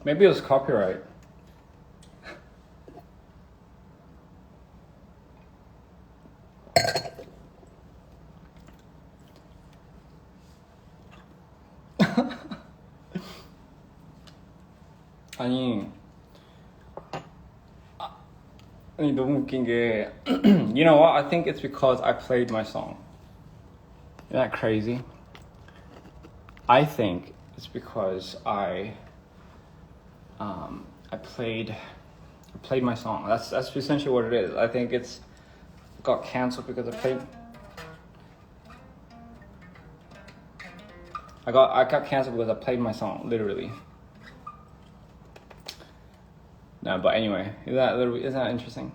Maybe it was copyright. 아니 너무 웃긴 게 You know what? I think it's because I played my song. Isn't that crazy? I think it's because I played my song. That's essentially what it is. I think it got canceled because I got canceled because I played my song, literally. No, but anyway, isn't that interesting?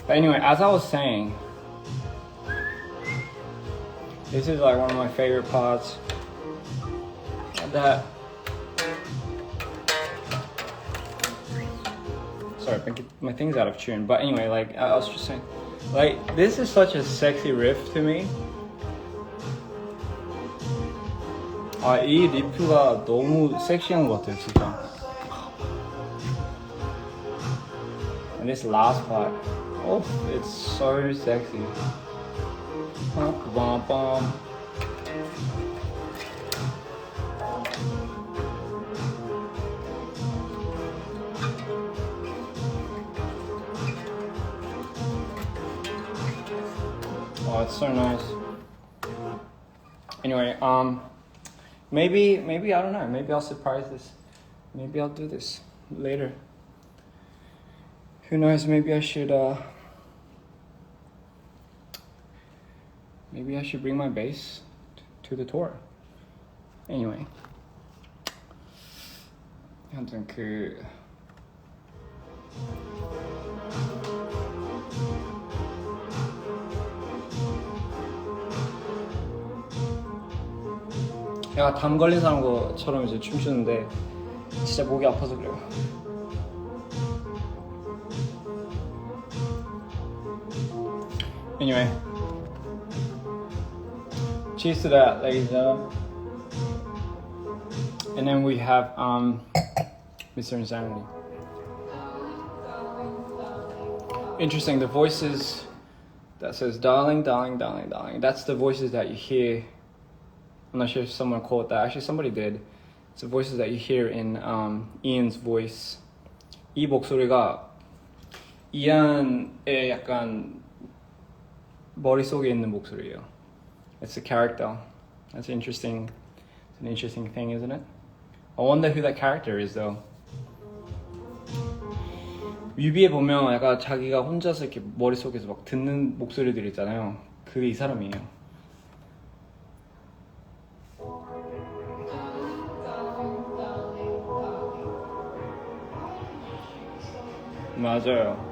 But anyway, as I was saying, this is like one of my favorite parts. That sorry, my thing's out of tune. But anyway, like I was just saying, like this is such a sexy riff to me. 이 리프가 너무 섹시한 것 같아요, 진짜. And this last part, oh, it's so sexy. Bum, bum. Oh, it's so nice. Anyway, maybe I don't know. Maybe I'll surprise this. Maybe I'll do this later. Who knows? Maybe I should bring my bass to the tour. Anyway, 아무튼 내가 담 걸린 사람 것처럼 이제 춤추는데 진짜 목이 아파서 그래요. Anyway, cheers to that, ladies and gentlemen. And then we have Mr. Insanity. Interesting, the voices that says darling, darling, darling, darling. That's the voices that you hear. I'm not sure if someone caught that. Actually, somebody did. It's the voices that you hear in Ian's voice. 이 목소리가 이안의 약간 머릿속에 있는 목소리예요. It's a character. That's interesting. It's an interesting thing, isn't it? I wonder who that character is, though. 뮤비에 보면 약간 자기가 혼자서 이렇게 머릿속에서 막 듣는 목소리들 있잖아요. 그게 이 사람이에요. 맞아요.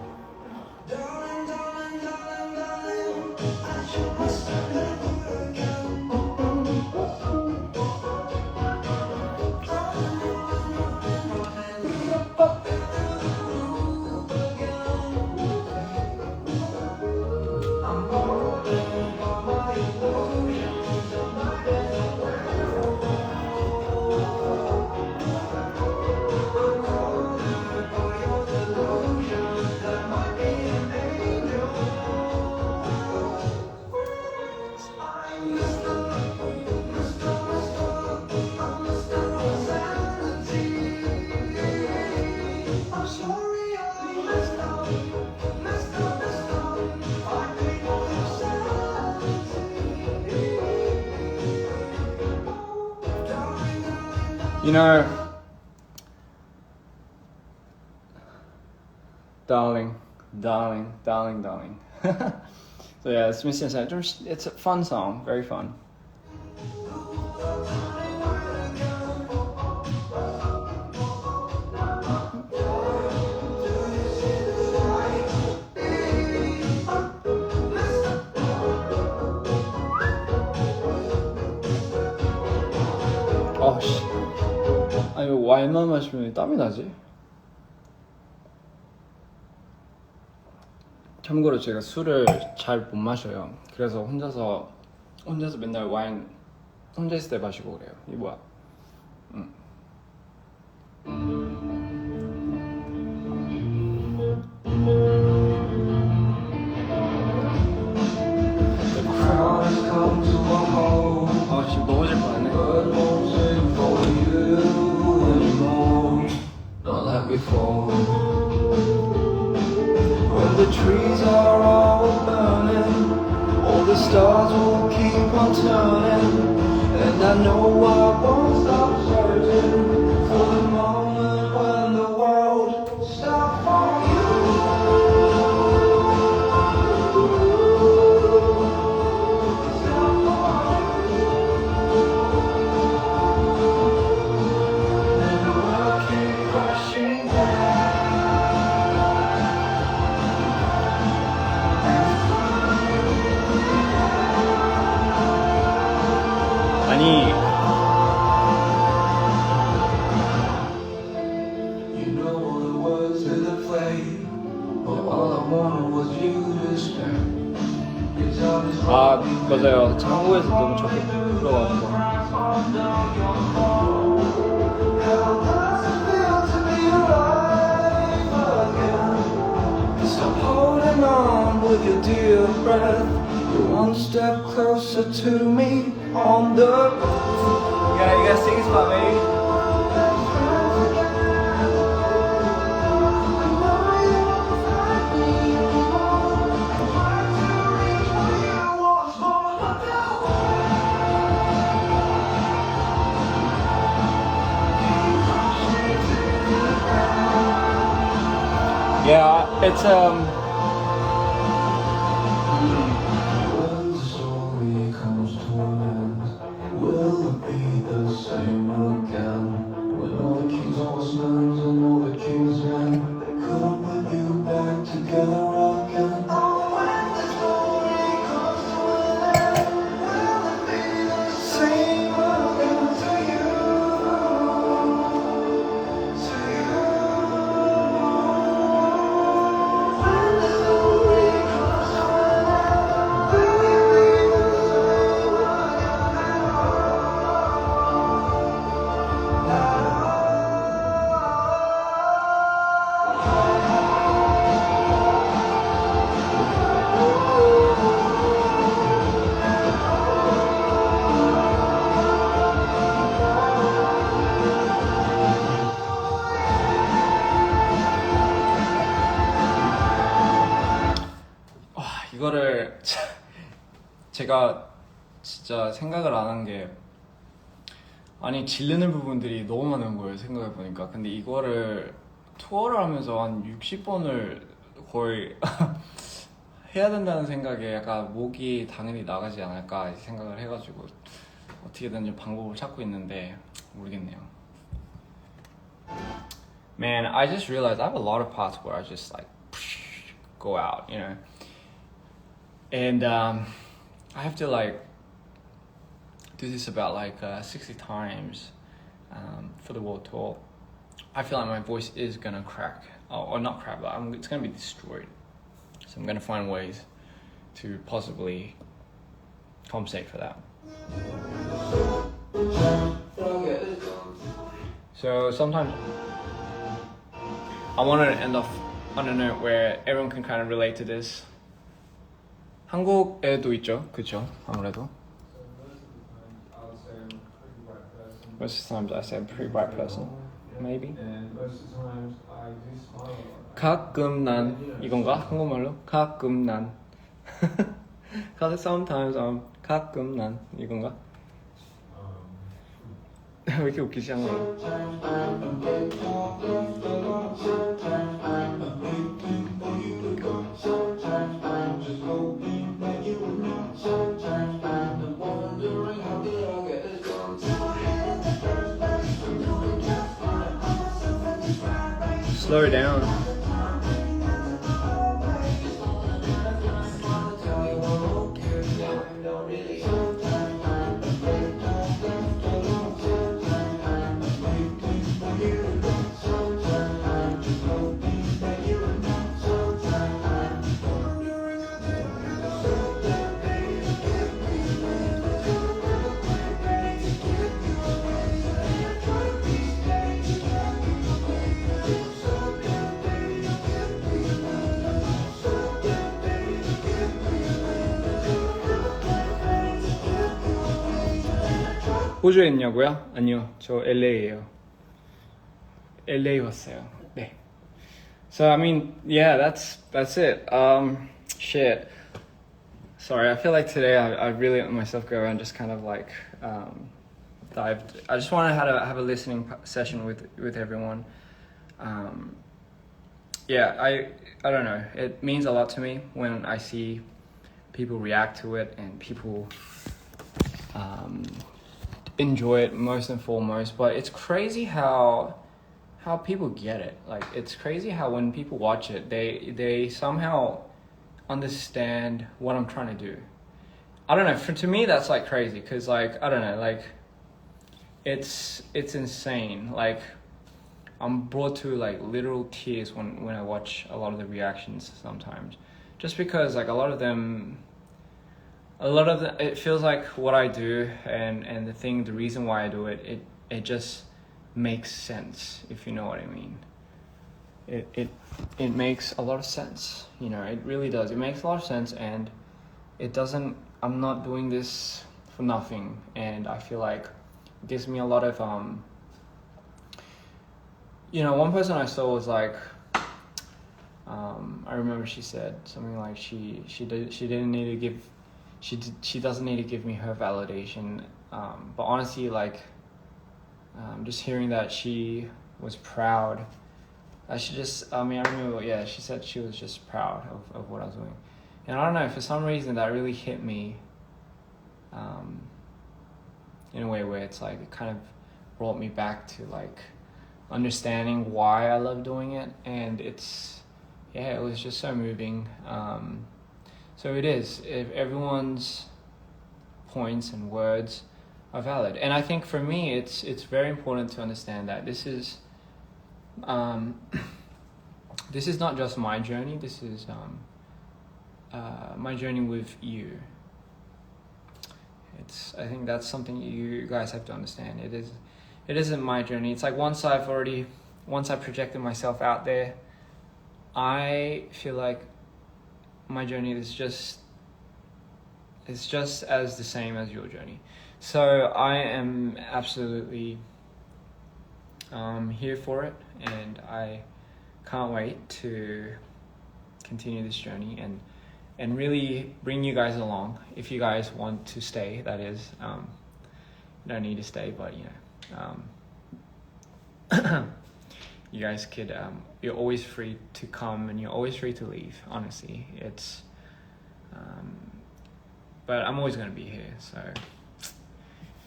You know, darling, darling, darling, darling. So yeah, it's Mr. Insanity. It's a fun song, very fun. Oh shit. 아니 왜 와인만 마시면 땀이 나지? 참고로 제가 술을 잘 못 마셔요. 그래서 혼자서 맨날 와인 혼자 있을 때 마시고 그래요. 이 뭐야? 아 지금 넘어질 뻔했네. When the trees are all burning, all the stars will keep on turning, and I know I won't stop searching for the moment when the world stops for you. And the world keeps crashing down. 아니 You know all the words to the play, but all I wanted was you to stay. 아 맞아요. 한국에서 너무 좋게 불러가는 거. Stop holding on with your dear breath. You're one step closer to me on the. Yeah, you gotta sing this about me. Yeah, it's When the story comes to an end, will it be the same again? When all the kings are husbands and all the kings men, they couldn't put you back together again. Oh, when the story comes to an end, will it be the same again to you? To you. 이거를 제가 진짜 생각을 안 한 게 아니 질르는 부분들이 너무 많은 거예요 생각해보니까. 근데 이거를 투어를 하면서 한 60번을 거의 해야 된다는 생각에 약간 목이 당연히 나가지 않을까 생각을 해가지고 어떻게든 방법을 찾고 있는데 모르겠네요. Man, I just realized I have a lot of parts where I just like go out, you know. And I have to like do this about like 60 times for the world tour. I feel like my voice is gonna crack, or not crack, but it's gonna be destroyed. So I'm gonna find ways to possibly compensate for that. So sometimes I wanted to end off on a note where everyone can kind of relate to this. 한국에도 있죠, 그쵸? 아무래도. Most of the times I say I'm a pretty bright person, maybe. And most of the times I do smile a lot. 가끔 난 이건가? 한국말로? 가끔 난. Sometimes I'm 가끔 난 이건가? 왜 이렇게 웃기지 않아? Slow it down. 호주에 있냐고요? 아니요, 저 LA예요. LA 왔어요. 네. So I mean, yeah, that's it. Shit. Sorry, I feel like today I really let myself go and just kind of like dived. I just want to have a listening session with everyone. Yeah, I don't know. It means a lot to me when I see people react to it and people enjoy it most and foremost. But it's crazy how people get it. Like, it's crazy how when people watch it, they somehow understand what I'm trying to do. I don't know. To me, that's like crazy because like I don't know. Like, it's insane. Like, I'm brought to like literal tears when I watch a lot of the reactions sometimes, just because like a lot of them, it feels like what I do and the reason why I do it, it just makes sense, if you know what I mean. It makes a lot of sense, you know. It really does. It makes a lot of sense, and it doesn't. I'm not doing this for nothing, and I feel like it gives me a lot of you know, one person I saw was like, I remember she said something like she doesn't need to give me her validation, but honestly, like, just hearing that she was proud, I remember, yeah, she said she was just proud of what I was doing, and I don't know, for some reason that really hit me, in a way where it's like it kind of brought me back to like understanding why I love doing it, and it was just so moving. So it is, if everyone's points and words are valid, and I think for me it's very important to understand that this is not just my journey. This is my journey with you. I think that's something you guys have to understand. It isn't my journey. It's like once I projected myself out there, I feel like my journey is just as the same as your journey. So I am absolutely here for it, and I can't wait to continue this journey and really bring you guys along. If you guys want to stay, that is, you don't need to stay, but you know, you guys could, you're always free to come and you're always free to leave, honestly. It's but I'm always going to be here, so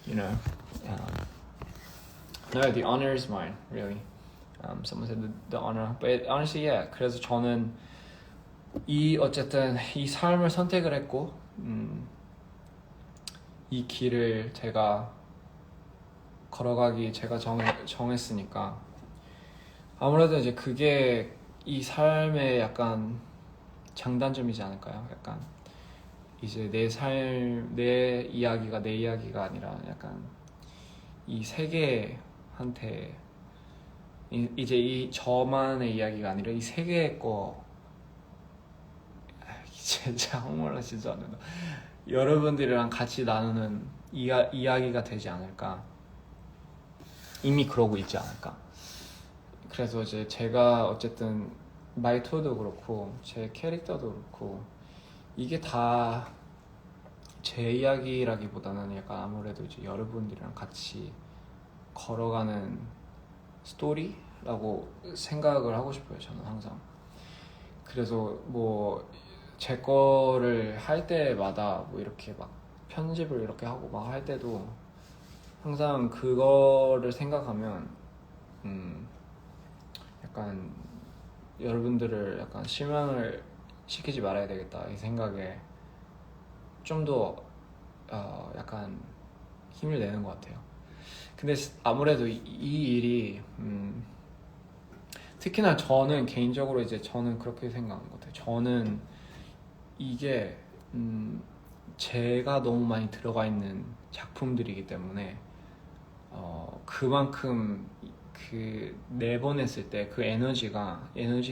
you know, no, the honor is mine, really. Someone said the honor, but honestly, yeah. 그래서 저는 어쨌든 이 삶을 선택을 했고, 이 길을 제가 걸어가기 제가 정했으니까 아무래도 이제 그게 이 삶의 약간 장단점이지 않을까요? 약간 이제 내 이야기가 내 이야기가 아니라 약간 이 세계한테 이제 이 저만의 이야기가 아니라 이 세계의 거 진짜 한국말로 진짜 안 된다. 여러분들이랑 같이 나누는 이야기가 되지 않을까. 이미 그러고 있지 않을까. 그래서 이제 제가 어쨌든 말투도 그렇고 제 캐릭터도 그렇고 이게 다 제 이야기라기보다는 약간 아무래도 이제 여러분들이랑 같이 걸어가는 스토리라고 생각을 하고 싶어요. 저는 항상. 그래서 뭐 제 거를 할 때마다 뭐 이렇게 막 편집을 이렇게 하고 막 할 때도 항상 그거를 생각하면 약간 여러분들을 약간 실망을 시키지 말아야 되겠다 이 생각에 좀 더 약간 힘을 내는 것 같아요. 근데 아무래도 이 일이 특히나 저는 개인적으로 이제 저는 그렇게 생각하는 것 같아요. 저는 이게 제가 너무 많이 들어가 있는 작품들이기 때문에 그만큼 그 내보냈을 때 그 에너지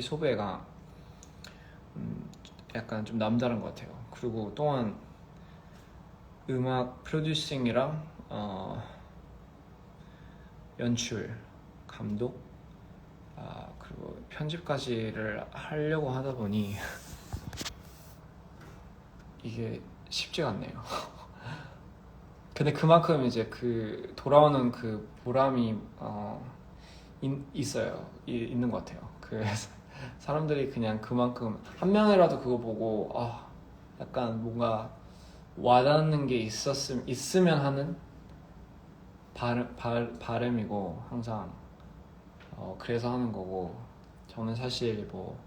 소배가 약간 좀 남다른 것 같아요. 그리고 또한 음악 프로듀싱이랑 연출, 감독, 그리고 편집까지를 하려고 하다 보니 이게 쉽지가 않네요. 근데 그만큼 이제 그 돌아오는 그 보람이 있는 것 같아요. 그래서 사람들이 그냥 그만큼 한 명이라도 그거 보고 약간 뭔가 와닿는 게 있으면 하는 바람이고 항상 그래서 하는 거고, 저는 사실 뭐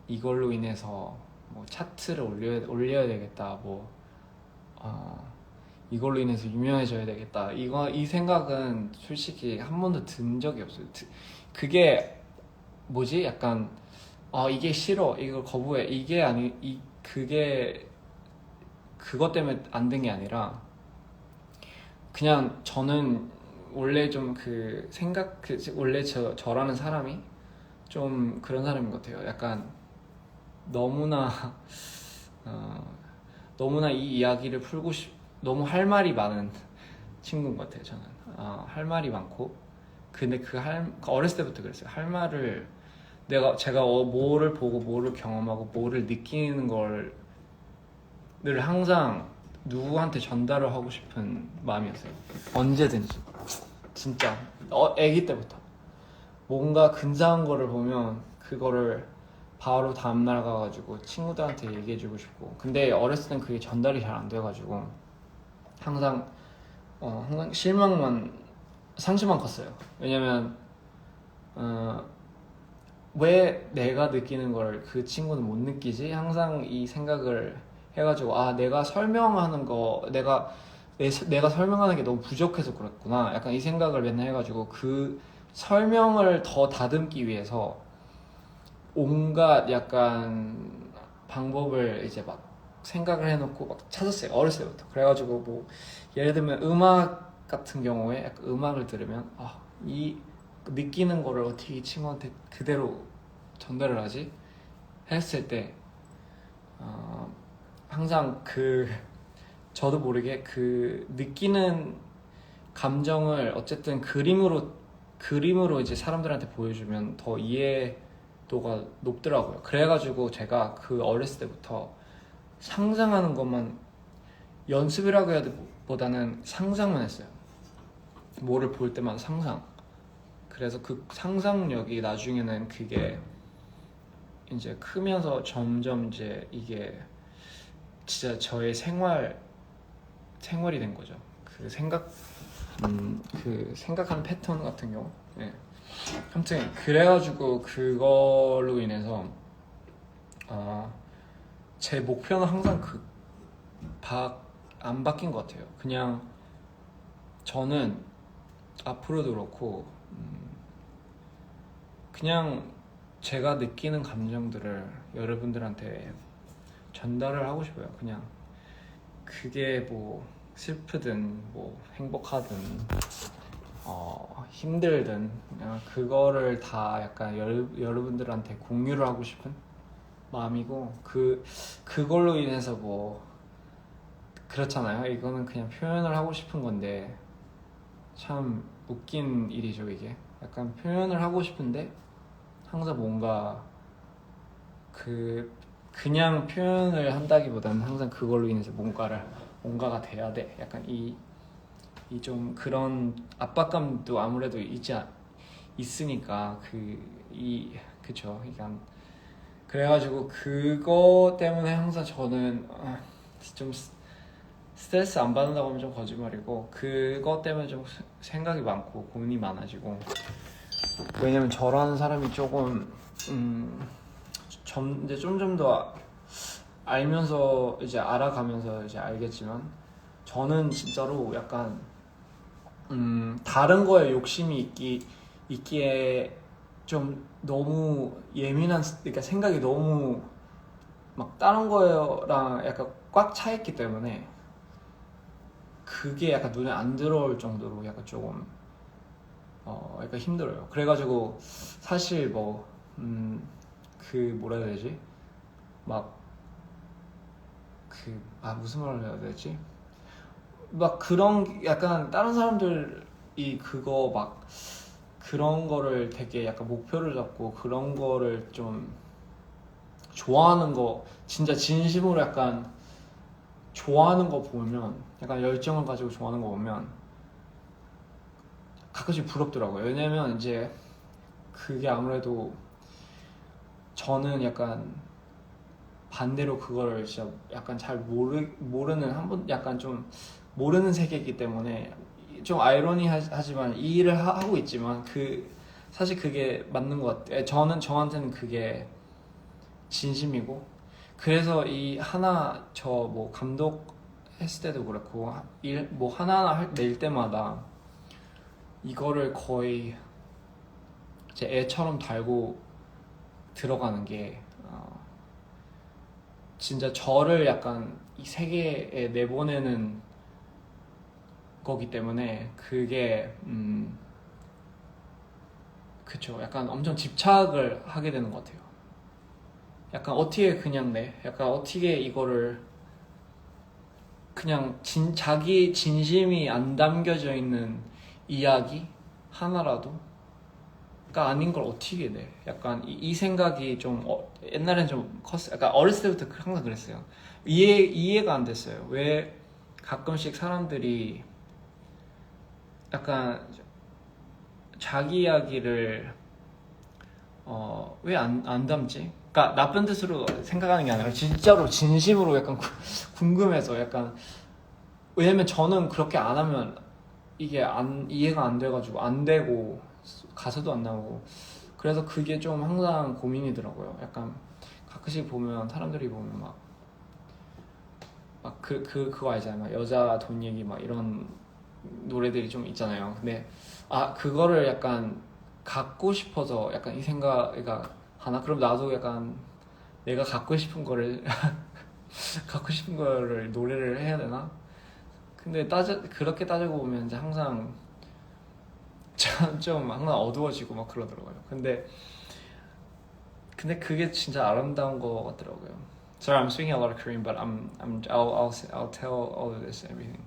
이걸로 인해서 뭐 차트를 올려야 되겠다, 뭐 이걸로 인해서 유명해져야 되겠다, 이 생각은 솔직히 한 번도 든 적이 없어요. 그게 뭐지? 약간 이게 싫어, 이걸 거부해, 이게 그게 그것 때문에 안 된 게 아니라 그냥 저는 원래 좀 원래 저라는 사람이 좀 그런 사람인 것 같아요. 약간 너무나 이 이야기를 풀고 너무 할 말이 많은 친구인 것 같아요. 저는 할 말이 많고, 근데 어렸을 때부터 그랬어요. 할 말을 제가 뭐를 보고 뭐를 경험하고 뭐를 느끼는 걸 항상 누구한테 전달을 하고 싶은 마음이었어요. 언제든지. 진짜 아기 때부터 뭔가 근사한 거를 보면 그거를 바로 다음날 가가지고 친구들한테 얘기해주고 싶고, 근데 어렸을 땐 그게 전달이 잘 안 돼가지고 항상 상실만 컸어요. 왜냐면 왜 내가 느끼는 걸 그 친구는 못 느끼지? 항상 이 생각을 해가지고 내가 설명하는 거 내가 설명하는 게 너무 부족해서 그랬구나, 약간 이 생각을 맨날 해가지고 그 설명을 더 다듬기 위해서 온갖 약간 방법을 이제 막 생각을 해놓고 막 찾았어요, 어렸을 때부터. 그래가지고 뭐 예를 들면 음악 같은 경우에 약간 음악을 들으면 이 느끼는 거를 어떻게 이 친구한테 그대로 전달을 하지? 했을 때 항상 저도 모르게 그 느끼는 감정을 어쨌든 그림으로 이제 사람들한테 보여주면 더 이해도가 높더라고요. 그래가지고 제가 그 어렸을 때부터 상상하는 것만 연습이라고 해야 보다는 상상만 했어요. 뭐를 볼 때마다 상상. 그래서 그 상상력이 나중에는 그게 이제 크면서 점점 이제 이게 진짜 저의 생활이 된 거죠. 그 생각하는 패턴 같은 경우. 네. 아무튼 그래가지고 그걸로 인해서 제 목표는 항상 안 바뀐 것 같아요. 그냥 저는 앞으로도 그렇고 그냥 제가 느끼는 감정들을 여러분들한테 전달을 하고 싶어요. 그냥 그게 뭐 슬프든 뭐 행복하든 힘들든 그냥 그거를 다 약간 여러분들한테 공유를 하고 싶은 마음이고, 그걸로 인해서 뭐 그렇잖아요. 이거는 그냥 표현을 하고 싶은 건데 참 웃긴 일이죠. 이게 약간 표현을 하고 싶은데 항상 뭔가 그냥 표현을 한다기보다는 항상 그걸로 인해서 뭔가가 돼야 돼. 약간 이 좀 그런 압박감도 아무래도 있으니까 그쵸. 그러니까 그래가지고 그거 때문에 항상 저는 좀 스트레스 안 받는다고 하면 좀 거짓말이고, 그거 때문에 좀 생각이 많고 고민이 많아지고. 왜냐면 저라는 사람이 조금 이제 좀 더 알면서 이제 알아가면서 이제 알겠지만, 저는 진짜로 약간 다른 거에 욕심이 있기에 좀 너무 그러니까 생각이 너무 막 다른 거랑 약간 꽉 차 있기 때문에 그게 약간 눈에 안 들어올 정도로 약간 조금 약간 힘들어요. 그래가지고 사실 뭐라 해야 되지? 무슨 말을 해야 되지? 막 그런 약간 다른 사람들 그거 막 그런 거를 되게 약간 목표를 잡고 그런 거를 좀 좋아하는 거, 진짜 진심으로 약간 좋아하는 거 보면, 약간 열정을 가지고 좋아하는 거 보면 가끔씩 부럽더라고요. 왜냐면 이제 그게 아무래도 저는 약간 반대로 그거를 진짜 약간 잘 모르는 한 번 약간 좀 모르는 세계이기 때문에 좀 아이러니하지만 이 일을 하고 있지만 사실 그게 맞는 것 같아요. 저한테는 그게 진심이고, 그래서 이 하나 저 뭐 감독 했을 때도 그렇고 일 뭐 하나하나 낼 때마다 이거를 거의 제 애처럼 달고 들어가는 게 진짜 저를 약간 이 세계에 내보내는 거기 때문에 그게 그쵸, 약간 엄청 집착을 하게 되는 것 같아요. 약간 어떻게 그냥 약간 어떻게 이거를 그냥 자기 진심이 안 담겨져 있는 이야기 하나라도 가 아닌 걸 어떻게 내? 약간 이 생각이 좀 옛날엔 좀 컸어요. 약간 어렸을 때부터 항상 그랬어요. 이해가 안 됐어요. 왜 가끔씩 사람들이 약간 자기 이야기를 왜 안 담지? 그러니까 나쁜 뜻으로 생각하는 게 아니라 진짜로 진심으로 약간 궁금해서 약간, 왜냐면 저는 그렇게 안 하면 이게 이해가 안 돼가지고 안 되고 가사도 안 나오고, 그래서 그게 좀 항상 고민이더라고요. 약간 가끔씩 보면 사람들이 보면 막 그거 알잖아요. 막 여자 돈 얘기 막 이런 노래들이 좀 있잖아요. 근데 그거를 약간 갖고 싶어서 약간 이 생각가 하나, 그럼 나도 약간 내가 갖고 싶은 거를 갖고 싶은 거를 노래를 해야 되나? 근데 그렇게 따지고 보면 이제 항상 좀 항상 어두워지고 막 그러더라고요. 근데 그게 진짜 아름다운 거 같더라고요. Sorry, I'm speaking a lot of Korean, but I'll tell all of this and everything.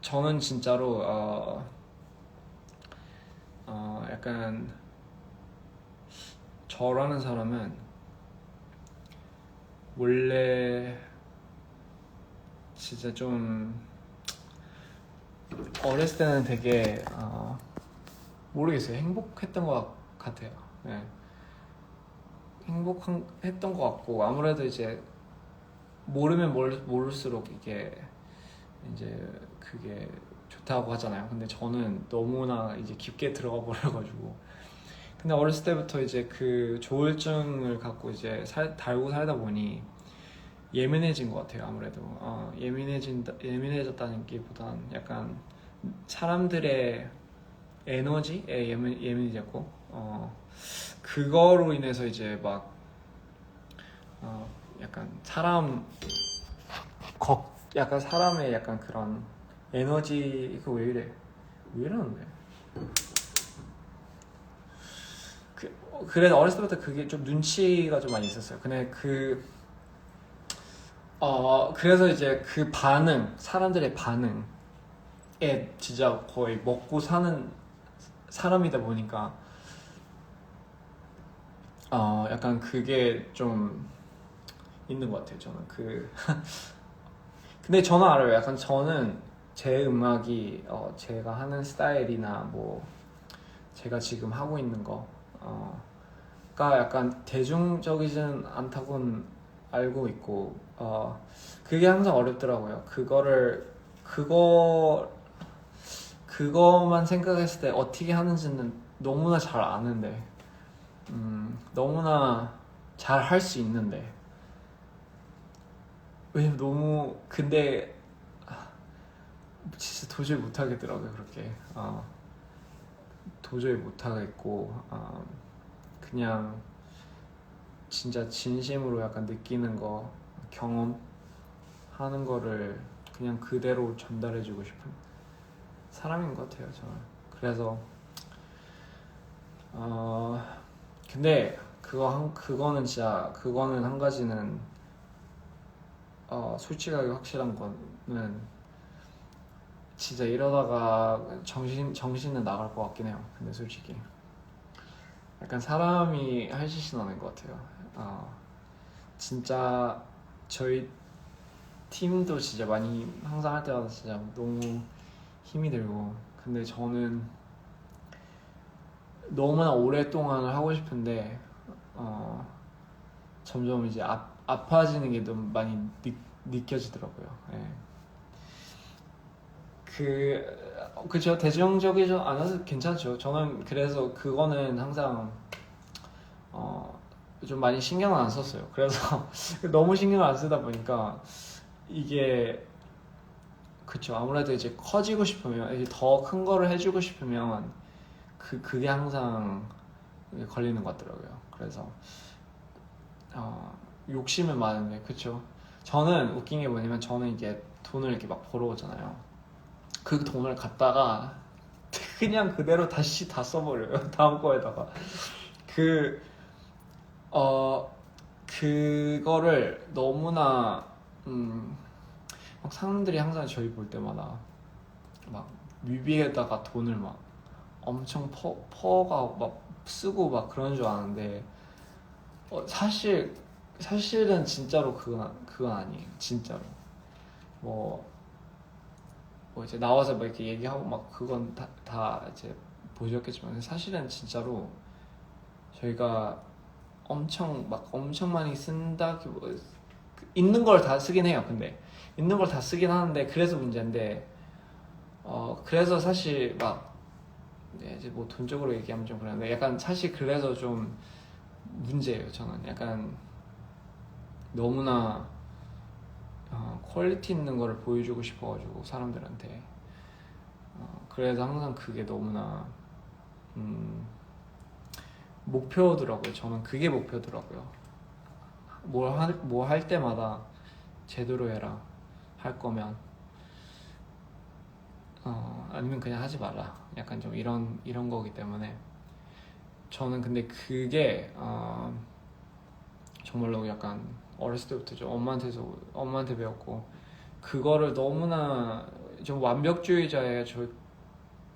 저는 진짜로 약간 저라는 사람은 원래 진짜 좀 어렸을 때는 되게 모르겠어요. 행복했던 것 같아요. 네. 행복했던 것 같고, 아무래도 이제 모르면 모를수록 이게 이제 그게 좋다고 하잖아요. 근데 저는 너무나 이제 깊게 들어가 버려가지고, 근데 어렸을 때부터 이제 그 조울증을 갖고 이제 달고 살다 보니 예민해진 것 같아요. 아무래도 예민해졌다는 게 보단 약간 사람들의 에너지에 예민해졌고, 그거로 인해서 이제 막 약간 약간 사람의 약간 그런 에너지, 이거 왜 이러는데? 그래서 어렸을 때부터 그게 좀 눈치가 좀 많이 있었어요. 근데 그래서 이제 그 사람들의 반응에 진짜 거의 먹고 사는 사람이다 보니까 약간 그게 좀 있는 것 같아요. 저는 근데 저는 알아요. 약간 저는 제 음악이 제가 하는 스타일이나 뭐 제가 지금 하고 있는 거가 약간 대중적이진 않다고는 알고 있고, 그게 항상 어렵더라고요. 그거만 생각했을 때 어떻게 하는지는 너무나 잘 아는데, 너무나 잘 할 수 있는데, 왜냐면 근데 진짜 도저히 못하겠더라고요. 그렇게 도저히 못하겠고, 그냥 진짜 진심으로 약간 느끼는 거, 경험하는 거를 그냥 그대로 전달해주고 싶은 사람인 것 같아요. 저는. 그래서 근데 그거는 한 가지는 솔직하게 확실한 거는, 진짜 이러다가 정신은 나갈 것 같긴 해요. 근데 솔직히 약간 사람이 할 짓이 나는 것 같아요. 진짜 저희 팀도 진짜 많이 항상 할 때마다 진짜 너무 힘이 들고, 근데 저는 너무나 오랫동안 하고 싶은데 점점 이제 아파지는 게 너무 많이 느껴지더라고요. 예. 그죠. 대중적이지 않아서 괜찮죠. 저는 그래서 그거는 항상 좀 많이 신경을 안 썼어요. 그래서 너무 신경을 안 쓰다 보니까 이게 그쵸. 아무래도 이제 커지고 싶으면, 이제 더 큰 거를 해주고 싶으면 그게 항상 걸리는 것 같더라고요. 그래서 욕심은 많은데, 그쵸. 저는 웃긴 게 뭐냐면, 저는 이게 돈을 이렇게 막 벌어오잖아요. 그 돈을 갖다가 그냥 그대로 다시 다 써버려요. 다음 거에다가 그거를 너무나 막 사람들이 항상 저희 볼 때마다 막 뮤비에다가 돈을 막 엄청 퍼가 막 쓰고 막 그런 줄 아는데 사실은 진짜로 그건 아니에요. 진짜로 뭐 이제 나와서 막 이렇게 얘기하고 막 그건 다 이제 보셨겠지만, 사실은 진짜로 저희가 엄청 많이 쓴다기 있는 걸 다 쓰긴 해요. 근데 있는 걸 다 쓰긴 하는데, 그래서 문제인데 그래서 사실 막 이제 뭐 돈적으로 얘기하면 좀 그런데, 약간 사실 그래서 좀 문제예요. 저는 약간 너무나 퀄리티 있는 거를 보여주고 싶어가지고 사람들한테 그래서 항상 그게 너무나 목표더라고요. 저는 그게 목표더라고요. 뭐 할 때마다 제대로 해라. 할 거면 아니면 그냥 하지 말라. 약간 좀 이런 거기 때문에 저는, 근데 그게 정말로 약간 어렸을 때부터 좀 엄마한테 배웠고, 그거를 너무나 좀 완벽주의자의 저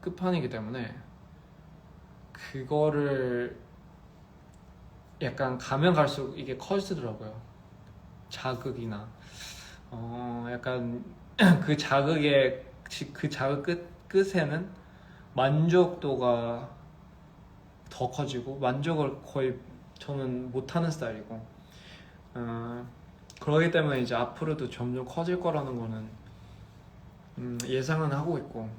끝판이기 때문에 그거를 약간 가면 갈수록 이게 커지더라고요. 자극이나 약간 그 자극 끝에는 만족도가 더 커지고, 만족을 거의 저는 못하는 스타일이고, 그러기 때문에 이제 앞으로도 점점 커질 거라는 거는 예상은 하고 있고,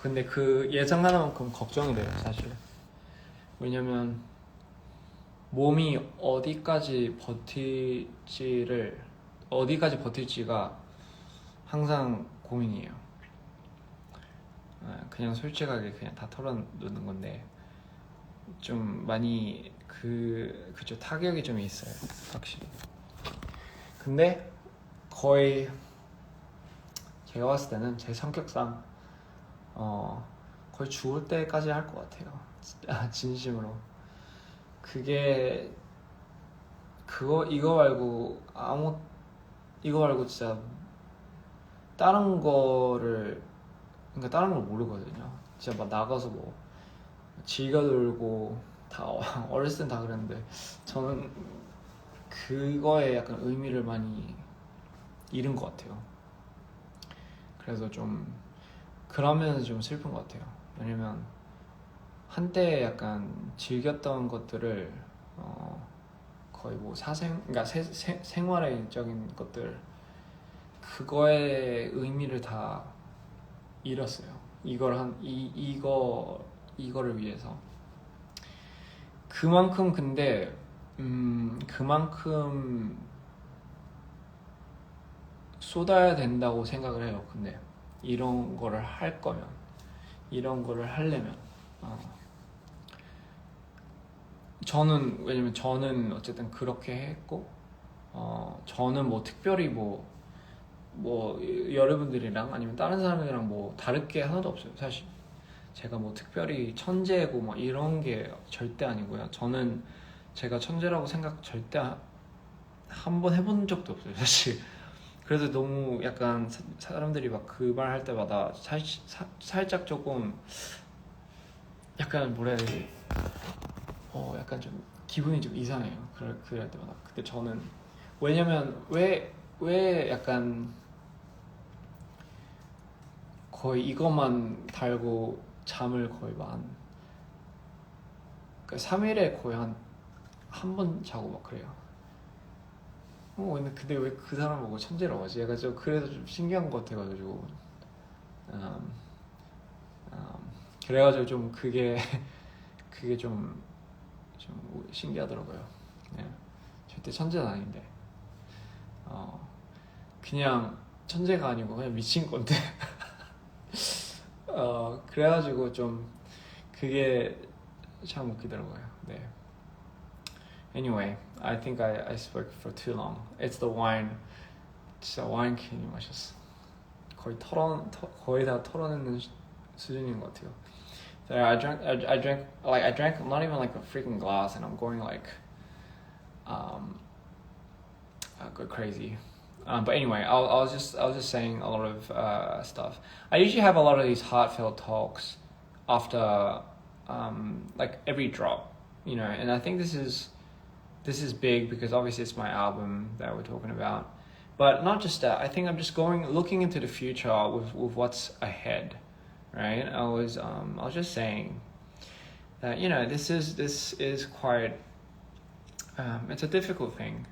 근데 그 예상하는 만큼 걱정이 돼요, 사실. 왜냐면 몸이 어디까지 버틸지가 항상 고민이에요. 그냥 솔직하게 그냥 다 털어놓는 건데, 좀 많이 그쵸, 타격이 좀 있어요, 확실히. 근데 거의 제가 봤을 때는 제 성격상 거의 죽을 때까지 할 것 같아요. 진심으로. 이거 말고 진짜 다른 걸 모르거든요. 진짜 막 나가서 뭐 즐겨 놀고 다 어렸을 땐 다 그랬는데, 저는 그거에 약간 의미를 많이 잃은 것 같아요. 그래서 좀 그러면 좀 슬픈 것 같아요. 왜냐면 한때 약간 즐겼던 것들을 거의 뭐 그러니까 생활적인 것들, 그거의 의미를 다 잃었어요. 이거를 위해서. 그만큼 근데 그만큼 쏟아야 된다고 생각을 해요. 근데 이런 거를 하려면 왜냐면 저는 어쨌든 그렇게 했고, 저는 뭐 특별히 뭐 여러분들이랑 아니면 다른 사람들이랑 뭐 다를 게 하나도 없어요. 사실 제가 뭐 특별히 천재고 뭐 이런 게 절대 아니고요. 저는 제가 천재라고 생각 절대 한 번 해본 적도 없어요, 사실. 그래서 너무 약간 사람들이 막 그 말 할 때마다 살짝 조금 약간 뭐라 해야 되지? 약간 좀 기분이 좀 이상해요. 그럴 때마다. 근데 저는 왜냐면 왜 약간 거의 이것만 달고 잠을 거의 그러니까 3일에 거의 한 번 자고 막 그래요. 근데 왜 그 사람 보고 천재라고 하지? 약간 좀 그래서 좀 신기한 것 같아가지고 그래가지고 좀 그게 좀 신기하더라고요. 네. 절대 천재는 아닌데 그냥 천재가 아니고 그냥 미친 건데 그래가지고 좀 그게 참 웃기더라고요. 네. Anyway, I think I spoke for too long. It's the wine. 진짜 와인 괜히 마셨어. 거의 다 털어내는 수준인 것 같아요. So I drank not even like a freaking glass, and I'm going like go crazy. But anyway, I was just saying a lot of stuff. I usually have a lot of these heartfelt talks after like every drop, and I think this is big because obviously it's my album that we're talking about. But not just that, I think I'm just looking into the future with what's ahead, right? I was just saying that this is quite it's a difficult thing.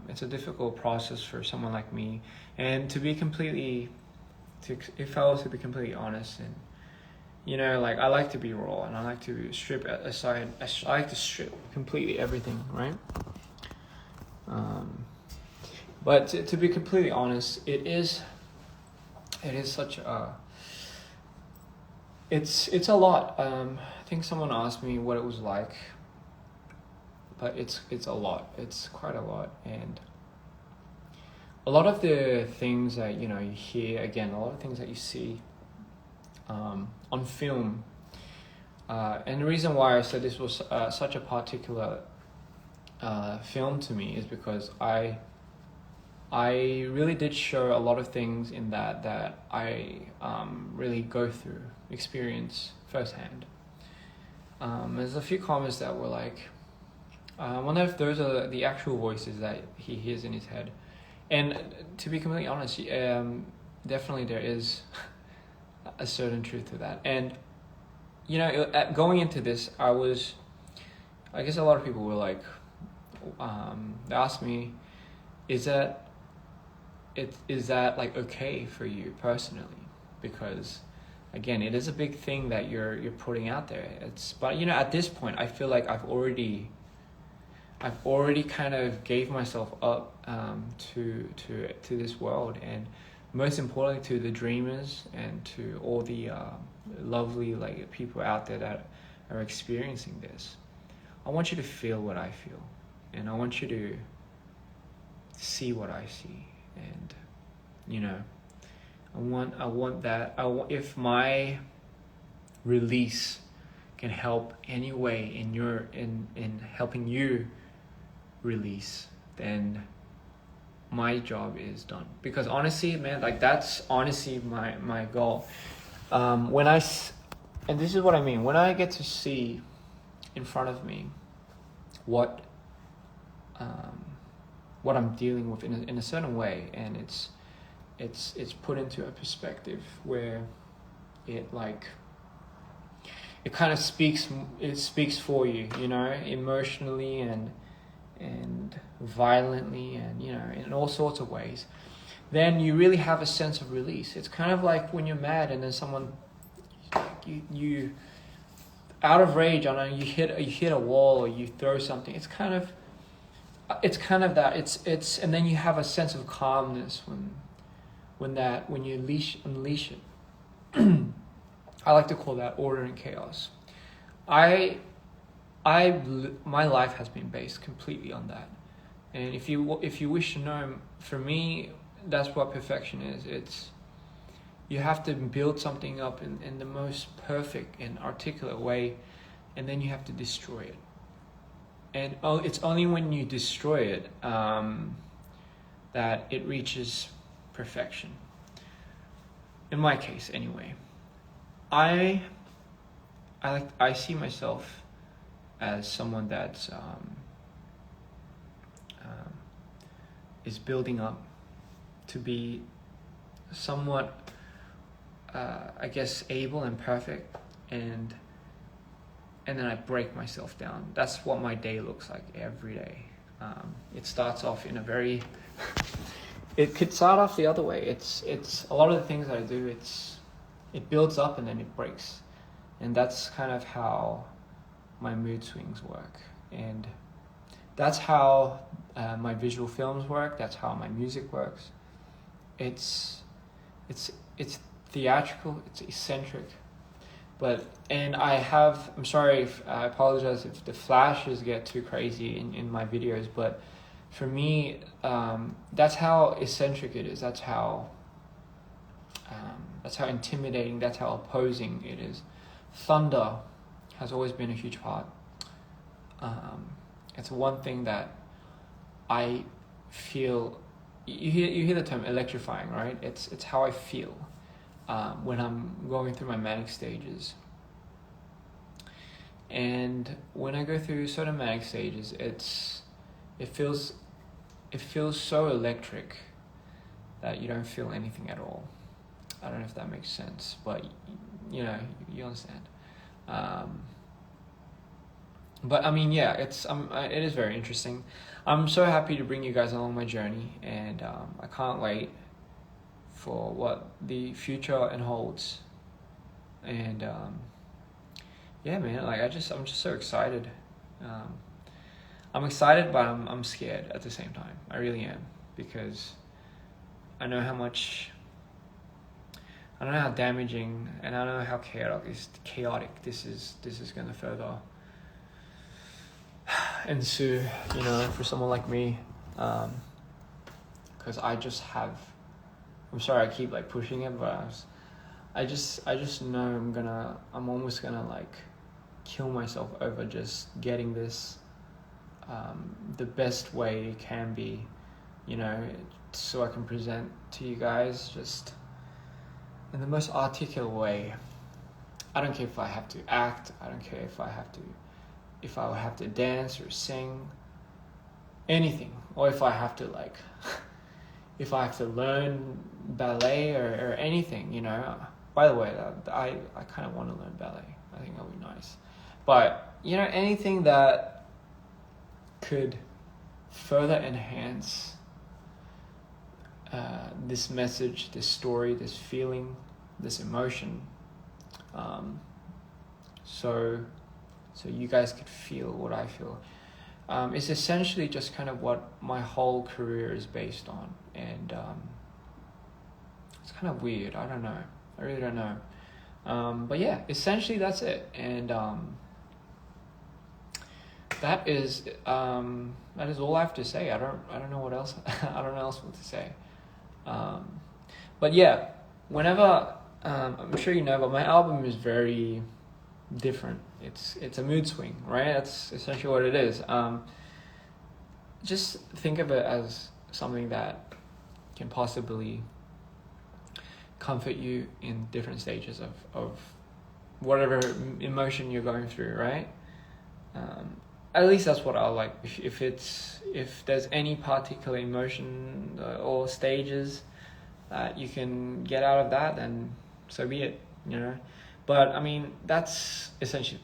It's a difficult process for someone like me, and if I was to be completely honest, and like I like to be raw, and I like to strip aside. I like to strip completely everything, right? But to be completely honest, it is such a it's a lot. I think someone asked me what it was like, but it's a lot. It's quite a lot, and a lot of the things that you hear, again, a lot of things that you see on film, and the reason why I said this was such a particular film to me is because I really did show a lot of things in that I really go through, experience firsthand. There's a few comments that were like, I wonder if those are the actual voices that he hears in his head. And to be completely honest, definitely there is a certain truth to that. And going into this, I guess a lot of people were like, they asked me, is that like okay for you personally? Because again, it is a big thing that you're putting out there. But at this point, I feel like I've already kind of gave myself up to this world, and most importantly to the dreamers and to all the lovely like people out there that are experiencing this. I want you to feel what I feel, and I want you to see what I see, and I want that. If my release can help any way in helping you release, then my job is done. Because honestly, man, like that's honestly my goal. And this is what I mean, when I get to see in front of me what I'm dealing with in a certain way, and it's put into a perspective where it kind of speaks for you, emotionally and violently, and in all sorts of ways, then you really have a sense of release. It's kind of like when you're mad and then someone you out of rage, I don't know, you hit a wall or you throw something. It's kind of that. It's and then you have a sense of calmness when you unleash it. I like to call that order and chaos. My life has been based completely on that. And if you wish to know, for me, that's what perfection is. It's you have to build something up in the most perfect and articulate way, and then you have to destroy it. And it's only when you destroy it that it reaches perfection. In my case, anyway, I see myself as someone that is building up to be somewhat, I guess, able and perfect, and then I break myself down. That's what my day looks like every day. It starts off in a very it could start off the other way. It's a lot of the things that I do, it builds up and then it breaks. And that's kind of how my mood swings work. And that's how my visual films work. That's how my music works. It's theatrical, it's eccentric. I'm sorry if I apologize if the flashes get too crazy in my videos, but for me, that's how eccentric it is. That's how intimidating, that's how opposing it is. Thunder has always been a huge part. It's one thing that I feel, you hear the term electrifying, right? It's how I feel when I'm going through my manic stages. And when I go through certain manic stages, it feels so electric that you don't feel anything at all. I don't know if that makes sense, but you understand. But I mean, yeah, it is very interesting. I'm so happy to bring you guys along my journey, and I can't wait for what the future holds. And yeah, man, like I'm just so excited. I'm excited, but I'm scared at the same time. I really am, because I know how damaging, and I know how chaotic this is gonna further ensue, for someone like me, because I'm sorry I keep like pushing it, but I just know I'm almost gonna like kill myself over just getting this the best way it can be, so I can present to you guys just in the most articulate way. I don't care if I have to act, I don't care if I have to dance or sing, anything, or if I have to if I have to learn ballet or anything, By the way, I kind of want to learn ballet. I think that'll be nice. But, anything that could further enhance this message, this story, this feeling, this emotion, so you guys could feel what I feel. It's essentially just kind of what my whole career is based on, and it's kind of weird. I don't know. I really don't know. But yeah, essentially that's it, and that is all I have to say. I don't know what else. I don't know else what to say. But yeah, whenever I'm sure but my album is very different. It's a mood swing, right? That's essentially what it is. Just think of it as something that can possibly comfort you in different stages of whatever emotion you're going through, right? At least that's what I like. If there's any particular emotion or stages that you can get out of that, then so be it, But I mean, that's essentially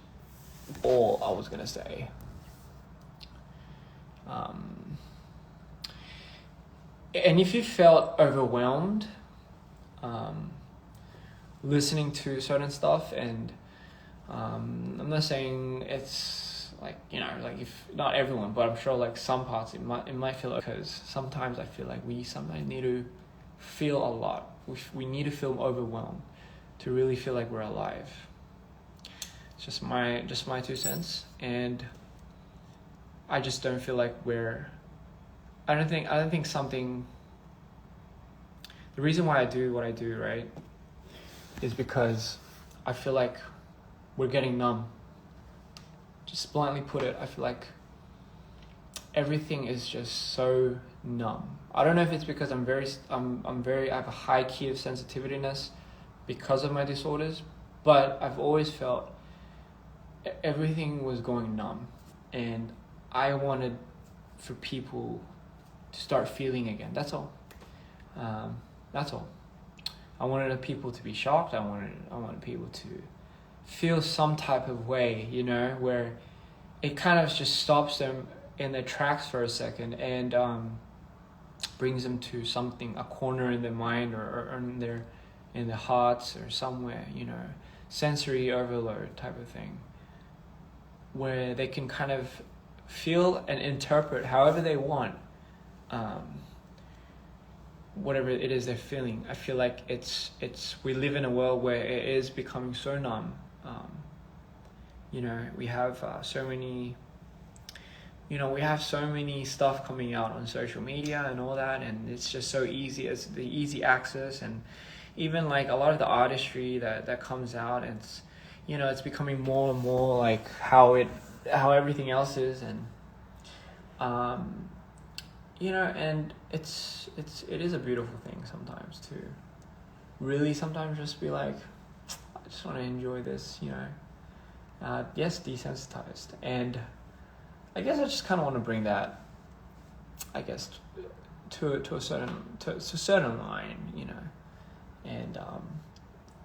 all I was gonna say. And if you felt overwhelmed listening to certain stuff, and I'm not saying it's if not everyone, but I'm sure some parts it might feel, because sometimes I feel like we sometimes need to feel a lot. We need to feel overwhelmed to really feel like we're alive. It's just my 2 cents, and I just don't feel like I don't think something. The reason why I do what I do, right, is because I feel like we're getting numb. Just bluntly put it, I feel like everything is just so numb. I don't know if it's because I'm very I have a high key of sensitivityness because of my disorders, but I've always felt everything was going numb, and I wanted for people to start feeling again. That's all. That's all. I wanted the people to be shocked. I wanted people to feel some type of way, you know, where it kind of just stops them in their tracks for a second and brings them to something, a corner in their mind or in their hearts or somewhere, you know, sensory overload type of thing, where they can kind of feel and interpret however they want whatever it is they're feeling. I feel like we live in a world where it is becoming so numb. You know, we have so many stuff coming out on social media and all that, and it's just so easy, as the easy access, and even like a lot of the artistry that comes out, and it's, you know, it's becoming more and more like how everything else is, and you know, and it is a beautiful thing sometimes to really sometimes just be like, I just want to enjoy this, you know. Yes, desensitized, and I guess I just kind of want to bring that, I guess, to a certain line, you know, and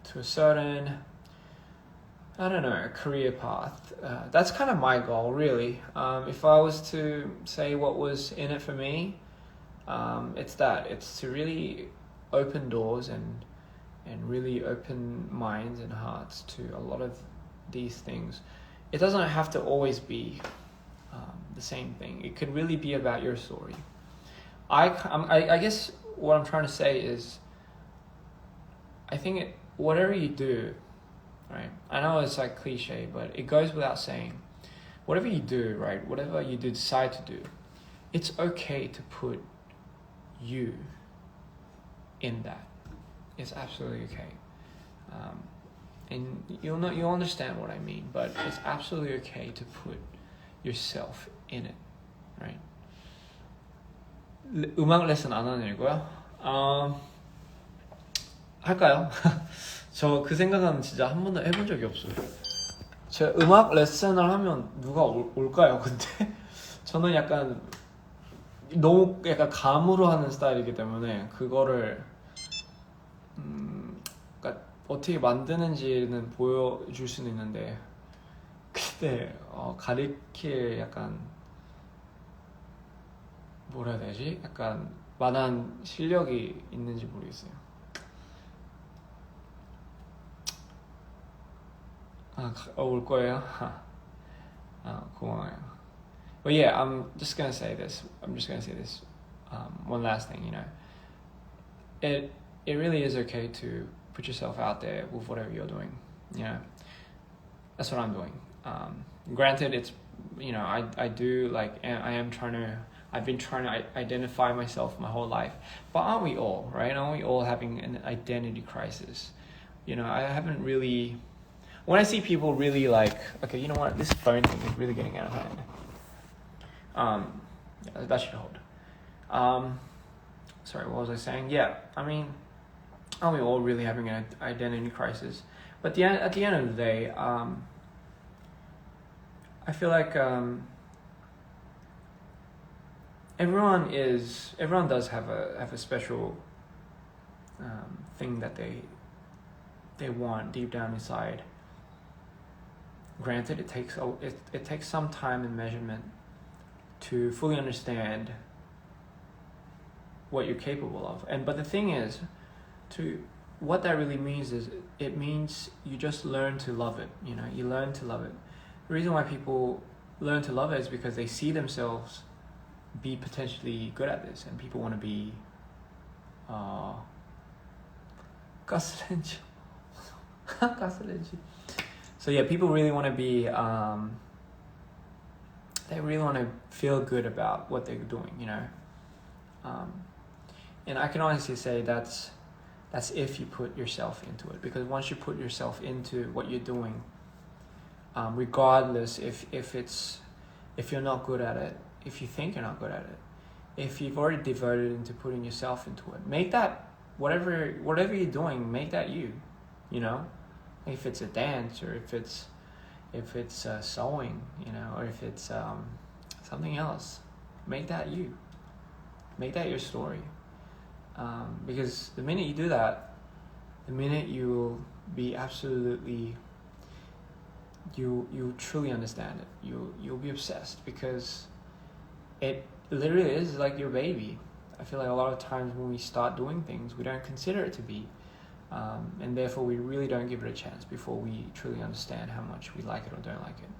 to a certain, I don't know, career path. That's kind of my goal, really. If I was to say what was in it for me, it's to really open doors and really open minds and hearts to a lot of these things. It doesn't have to always be the same thing. It could really be about your story. I guess what I'm trying to say is, I think whatever you do, right? I know it's like cliche, but it goes without saying. Whatever you do, right? Whatever you decide to do, it's okay to put you in that. It's absolutely okay. And you'll understand what I mean, but it's absolutely okay to put yourself in it, right? 음악 레슨 안 하는 일고요. 할까요? 저 그 생각은 진짜 한 번도 해본 적이 없어요. 제가 음악 레슨을 하면 누가 올까요? 근데 저는 약간 너무 약간 감으로 하는 스타일이기 때문에 그거를 그러니까 어떻게 만드는지는 보여줄 수는 있는데, 근데 가르칠 약간 뭐라 해야 되지? 약간 만한 실력이 있는지 모르겠어요. 올 거예요? 고마워요. But yeah, I'm just gonna say this. One last thing, you know. It really is okay to put yourself out there with whatever you're doing. You know, that's what I'm doing. Granted, it's, you know, I've been trying to identify myself my whole life. But aren't we all, right? Aren't we all having an identity crisis? You know, I haven't really. When I see people really like, okay, you know what, this phone thing is really getting out of hand. Yeah, that should hold. Sorry, what was I saying? Yeah, I mean, aren't we all really having an identity crisis? But at the end of the day, I feel like everyone does have a special thing that they want deep down inside. Granted, it takes some time and measurement to fully understand what you're capable of. But the thing is, what that really means is, it means you just learn to love it. You know, you learn to love it. The reason why people learn to love it is because they see themselves be potentially good at this, and people want to be 가스렌지. So yeah, people really want to be, they really want to feel good about what they're doing, you know. And I can honestly say that's if you put yourself into it, because once you put yourself into what you're doing, regardless if you're not good at it, if you think you're not good at it, if you've already devoted into putting yourself into it, make that whatever you're doing, make that you. You know, if it's a dance, or if it's sewing, you know, or if it's something else, make that you. Make that your story. Because the minute you do that, the minute you will be absolutely, you truly understand it. You'll be obsessed, because it literally is like your baby. I feel like a lot of times when we start doing things, we don't consider it to be, and therefore we really don't give it a chance before we truly understand how much we like it or don't like it.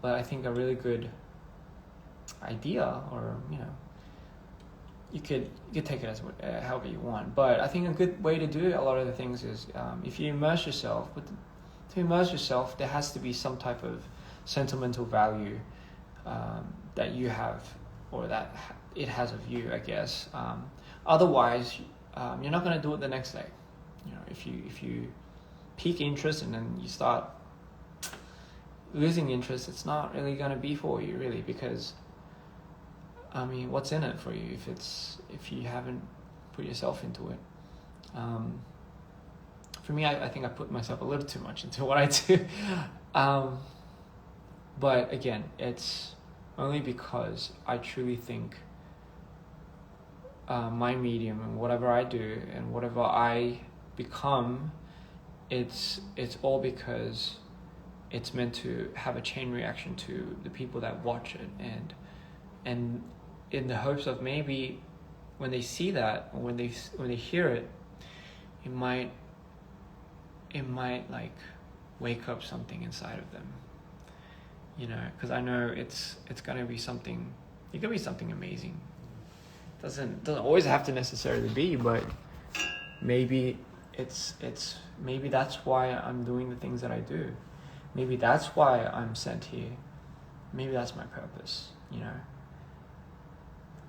But I think a really good idea, or you know, you could take it as however you want. But I think a good way to do a lot of the things is if you immerse yourself. To immerse yourself, there has to be some type of sentimental value that you have, or that it has of you, I guess. Otherwise, you're not going to do it the next day. You know, if you pique interest and then you start losing interest, it's not really going to be for you, really, because I mean, what's in it for you if you haven't put yourself into it? For me, I think I put myself a little too much into what I do. But again, it's only because I truly think my medium and whatever I do and whatever I become, it's all because it's meant to have a chain reaction to the people that watch it, and in the hopes of maybe when they see that, or when they hear it, it might like wake up something inside of them, you know, because I know it's gonna be something. It could be something amazing. Doesn't always have to necessarily be, but maybe it's maybe that's why I'm doing the things that I do. Maybe that's why I'm sent here. Maybe that's my purpose, you know.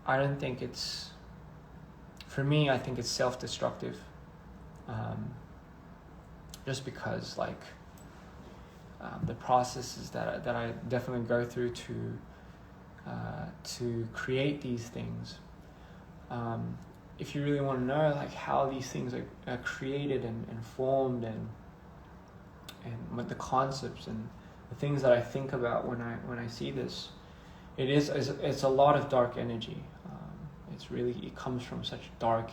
I don't think it's, for me, I think it's self-destructive. Just because, like, the processes that I definitely go through to create these things. If you really want to know, like, how these things are created and formed, and what the concepts and the things that I think about when I see this, it's a lot of dark energy. It comes from such dark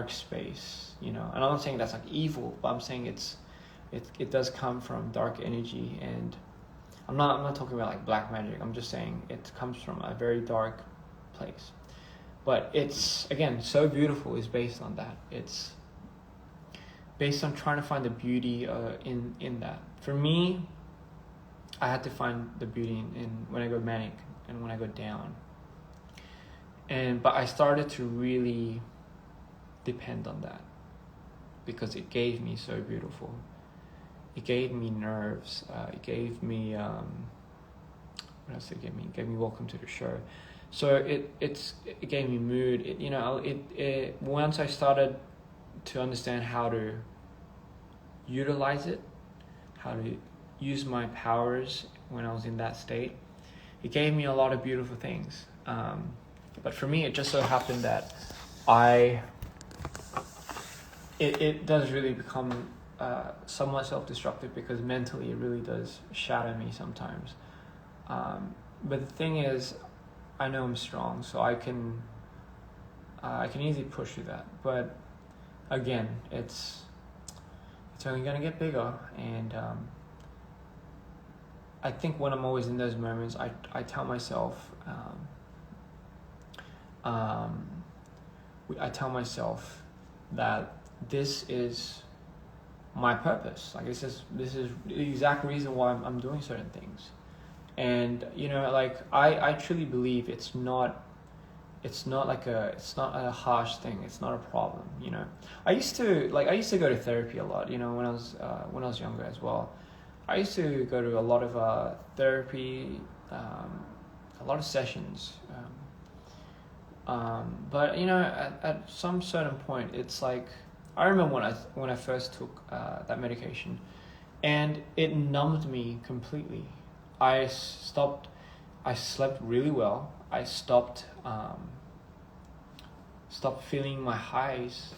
space, you know. And I'm not saying that's like evil, but I'm saying it does come from dark energy. And I'm not talking about like black magic. I'm just saying it comes from a very dark place. But it's, again, so beautiful is based on that. It's based on trying to find the beauty in that. For me, I had to find the beauty in when I go manic and when I go down. But I started to really depend on that, because it gave me so beautiful. It gave me nerves. It gave me what else it gave me? It gave me Welcome to the Show. So it gave me mood. It once I started to understand how to utilize it, how to use my powers when I was in that state, it gave me a lot of beautiful things. But for me, it just so happened that it does really become somewhat self-destructive, because mentally it really does shatter me sometimes. But the thing is, I know I'm strong, so I can easily push through that. But again, it's only gonna get bigger, and I think when I'm always in those moments, I tell myself, I tell myself that this is my purpose. Like, this is the exact reason why I'm doing certain things. And you know, like, I truly believe it's not a harsh thing. It's not a problem, you know. I used to go to therapy a lot, you know, when I was younger as well. I used to go to a lot of therapy, a lot of sessions. But you know, at some certain point, it's like, I remember when I first took that medication, and it numbed me completely. I I slept really well. I stopped feeling my highs.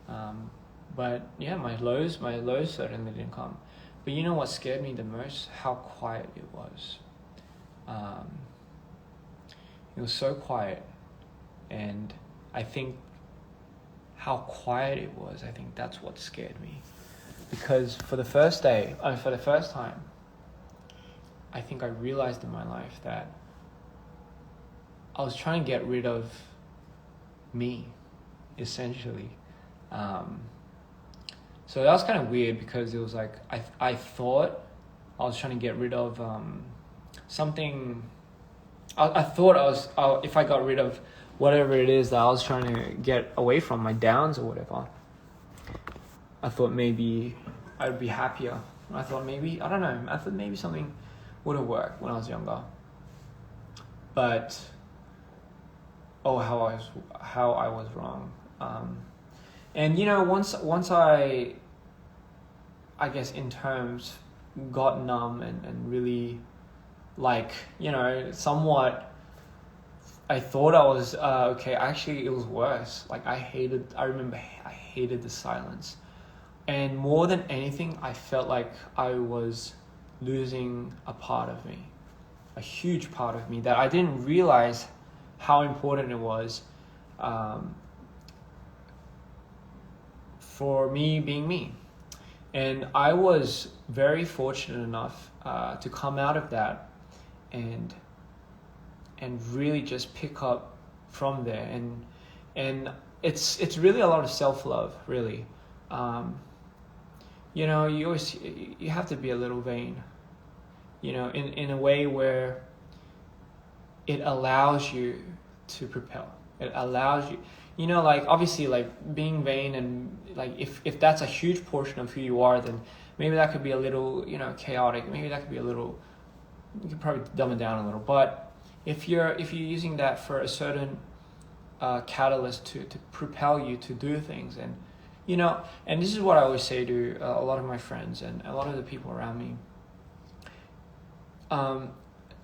But yeah, my lows certainly didn't come. But you know what scared me the most? How quiet it was. It was so quiet, and I think how quiet it was, I think that's what scared me. Because for the first time, I think I realized in my life that I was trying to get rid of me, essentially. So that was kind of weird, because it was like I thought I was trying to get rid of something. I thought if I got rid of whatever it is that I was trying to get away from, my downs or whatever, I thought maybe I'd be happier. I thought maybe something would have worked when I was younger. But how I was wrong. And you know, once I guess in terms got numb and really, like, you know, somewhat, I thought I was okay. Actually, it was worse. Like I remember I hated the silence, and more than anything, I felt like I was losing a part of me, a huge part of me that I didn't realize how important it was for me being me. And I was very fortunate enough to come out of that and really just pick up from there. And it's really a lot of self-love, really. You know, you have to be a little vain, you know, in a way where it allows you to propel. It allows you, you know, like obviously like being vain, and like if that's a huge portion of who you are, then maybe that could be a little, you know, chaotic. Maybe that could be a little, you could probably dumb it down a little. But if you're using that for a certain catalyst to propel you to do things, and you know, and this is what I always say to a lot of my friends and a lot of the people around me,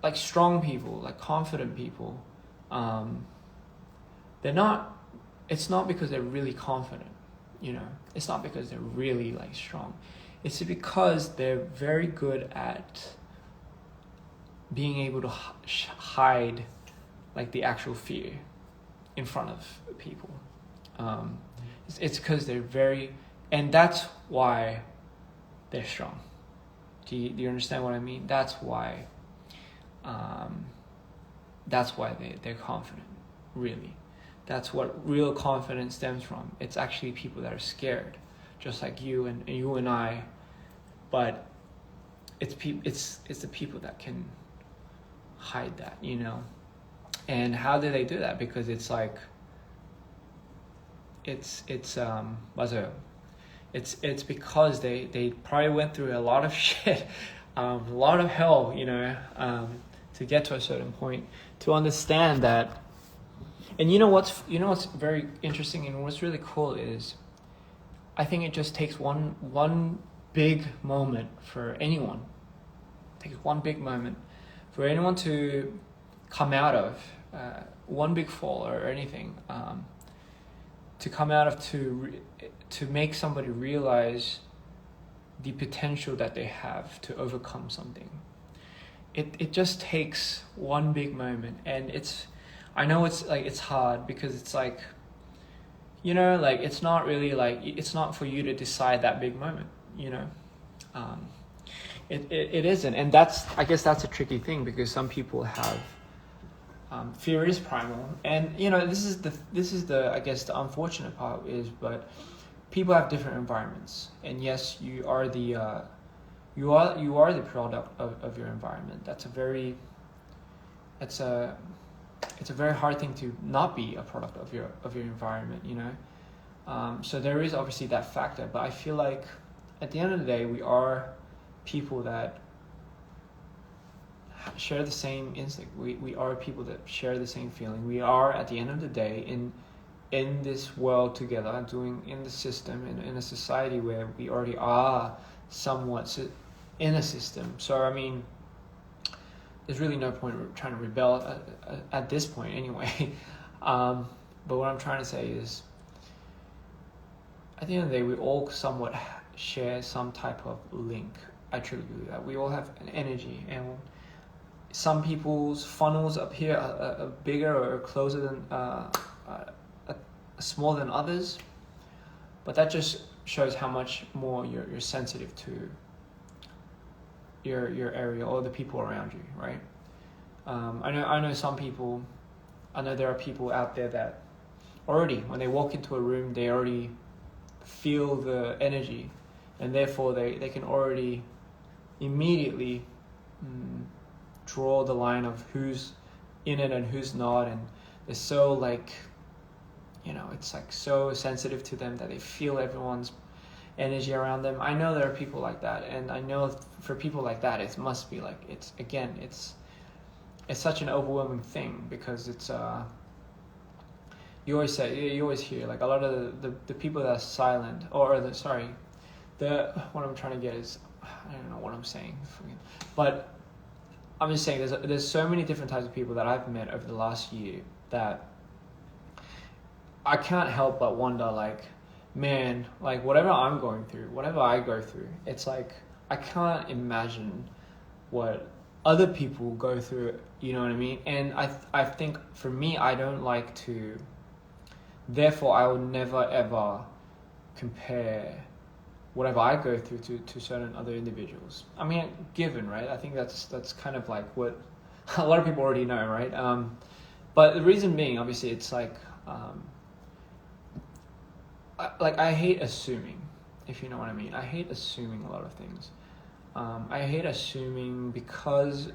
like strong people, like confident people, it's not because they're really confident, you know, it's not because they're really like strong, it's because they're very good at being able to hide like the actual fear in front of people. It's because they're very, and that's why they're strong. Do you understand what I mean? That's why they're confident, really. That's what real confidence stems from. It's actually people that are scared, just like you and I, but it's the people that can hide that, you know. And how do they do that? Because it's like it's because they probably went through a lot of shit, a lot of hell, you know, to get to a certain point, to understand that. And you know what's very interesting and what's really cool is, I think it just takes one big moment for anyone. It takes one big moment for anyone to come out of one big fall or anything, to come out of, to make somebody realize the potential that they have to overcome something. It just takes one big moment, and I know it's like it's hard, because it's like, you know, like it's not really like, it's not for you to decide that big moment, you know. It isn't, and I guess that's a tricky thing, because some people have fear is primal, and you know, this is the I guess the unfortunate part is, but people have different environments, and yes, you are the product of your environment. It's a very hard thing to not be a product of your environment, you know. So there is obviously that factor, but I feel like at the end of the day, we are people that share the same instinct. We are people that share the same feeling. We are, at the end of the day, in this world together, in the system, in a society where we already are somewhat in a system. So I mean, there's really no point trying to rebel at this point anyway. But what I'm trying to say is, at the end of the day, we all somewhat share some type of link. I truly believe that. We all have an energy, and some people's funnels up here are bigger or closer than, smaller than others. But that just shows how much more you're sensitive to your area or the people around you, right? I know some people. I know there are people out there that already, when they walk into a room, they already feel the energy, and therefore they can already immediately draw the line of who's in it and who's not, and they're so like, it's like so sensitive to them that they feel everyone's energy around them. I know there are people like that, and I know for people like that, it must be like, it's such an overwhelming thing, because it's you always hear like a lot of the people that are silent, or what I'm trying to get is, I don't know what I'm saying, but I'm just saying there's so many different types of people that I've met over the last year that I can't help but wonder, like, man, like whatever I go through, it's like I can't imagine what other people go through, you know what I mean? And I think for me, I don't like to, therefore I would never ever compare whatever I go through to certain other individuals. I mean, given, right? I think that's kind of like what a lot of people already know, right? But the reason being, obviously, it's like, I hate assuming, if you know what I mean. I hate assuming a lot of things. I hate assuming, because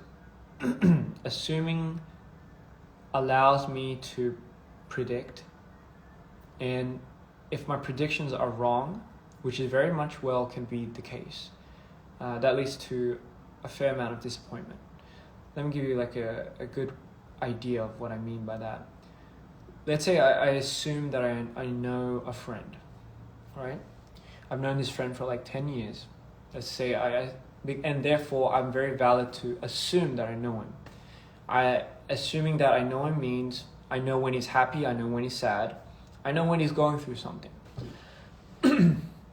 assuming allows me to predict, and if my predictions are wrong, which is very much can be the case, that leads to a fair amount of disappointment. Let me give you like a good idea of what I mean by that. Let's say I assume that I know a friend, right? I've known this friend for like 10 years. Let's say and therefore I'm very valid to assume that I know him. Assuming that I know him means I know when he's happy, I know when he's sad, I know when he's going through something.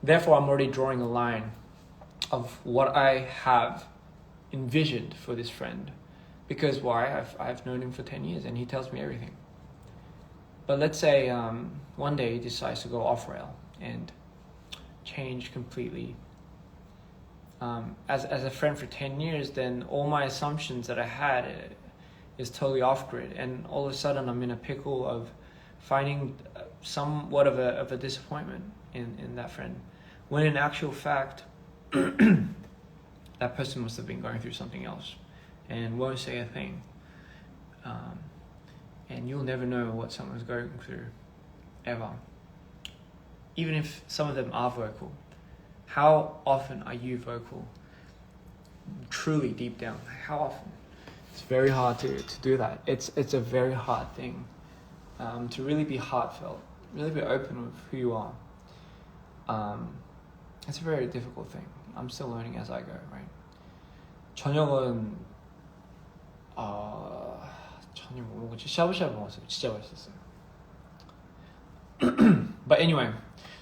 Therefore, I'm already drawing a line of what I have envisioned for this friend. Because why? I've known him for 10 years and he tells me everything. But let's say one day he decides to go off rail and change completely. As a friend for 10 years, then all my assumptions that I had is totally off grid. And all of a sudden I'm in a pickle of finding somewhat of a disappointment in that friend. When in actual fact, that person must have been going through something else and won't say a thing. And you'll never know what someone's going through, ever. Even if some of them are vocal. How often are you vocal? Truly deep down, how often? It's very hard to do that. It's a very hard thing. To really be heartfelt, really be open with who you are. It's a very difficult thing. I'm still learning as I go, right? 저녁은 저녁 뭐 먹었지? 샤브샤브 먹었어요. 진짜 맛있었어요. But anyway,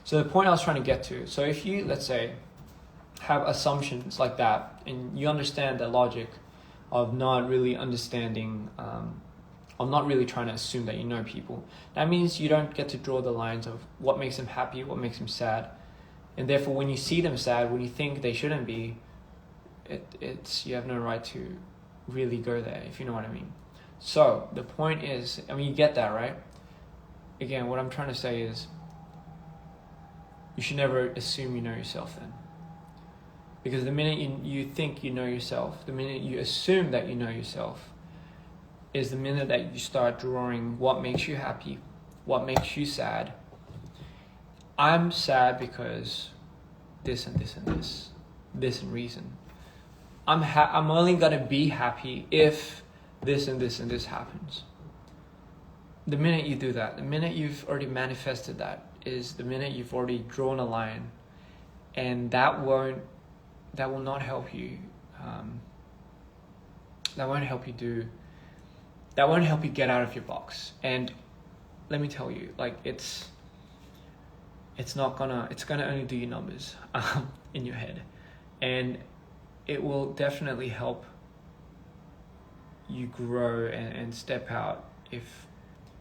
so the point I was trying to get to, so if you, let's say, have assumptions like that, and you understand the logic of not really understanding, of not really trying to assume that you know people, that means you don't get to draw the lines of what makes them happy, what makes them sad. And therefore, when you see them sad, when you think they shouldn't be, it's you have no right to really go there, if you know what I mean. So the point is, I mean, you get that, right? Again, what I'm trying to say is, you should never assume you know yourself then. Because the minute you think you know yourself, the minute you assume that you know yourself, is the minute that you start drawing what makes you happy, what makes you sad. I'm sad because this and this and this and reason. I'm only gonna be happy if this and this and this happens. The minute you do that, the minute you've already manifested that, is the minute you've already drawn a line, and that will not help you that won't help you get out of your box. And let me tell you, like, it's gonna only do you numbers in your head, and it will definitely help you grow and step out if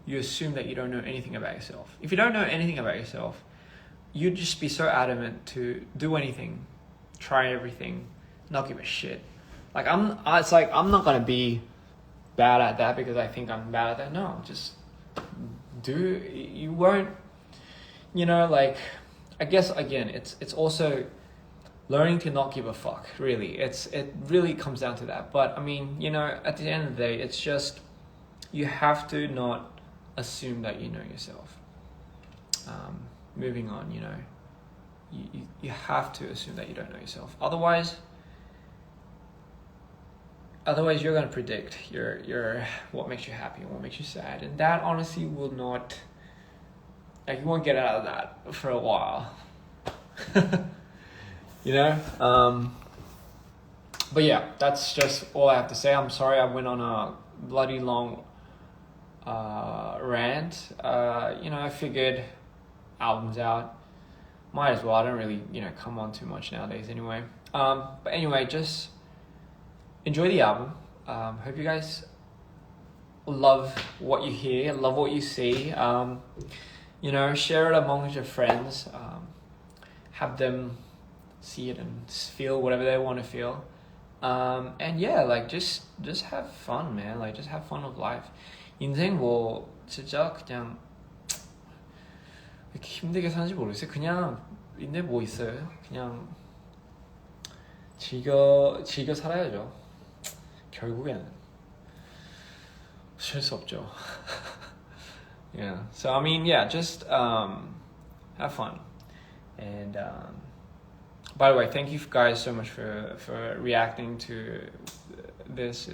you assume that you don't know anything about yourself. If you don't know anything about yourself, you'd just be so adamant to do anything, try everything, not give a shit. Like, it's like, I'm not gonna be bad at that because I think I'm bad at that. No, just you won't, like, I guess, again, it's also learning to not give a fuck, really. It really comes down to that. But I mean, at the end of the day, it's just, you have to not assume that you know yourself. Moving on, you have to assume that you don't know yourself. Otherwise you're going to predict your what makes you happy and what makes you sad, and that honestly will not, like, you won't get out of that for a while. But yeah, that's just all I have to say. I'm sorry I went on a bloody long rant. I figured albums out, might as well. I don't really come on too much nowadays anyway. But anyway, just enjoy the album. Hope you guys love what you hear, love what you see. Share it amongst your friends. Have them see it and feel whatever they want to feel. And yeah, like, just have fun, man. Like, just have fun with life. 인생 뭐 진짜 그냥 왜 이렇게 힘들게 사는지 모르겠어요. 그냥 인생 뭐 있어요? 그냥 즐겨 살아야죠. 결국에는 어쩔 수 없죠. Yeah. So I mean, yeah, just have fun. And by the way, thank you guys so much for reacting to this.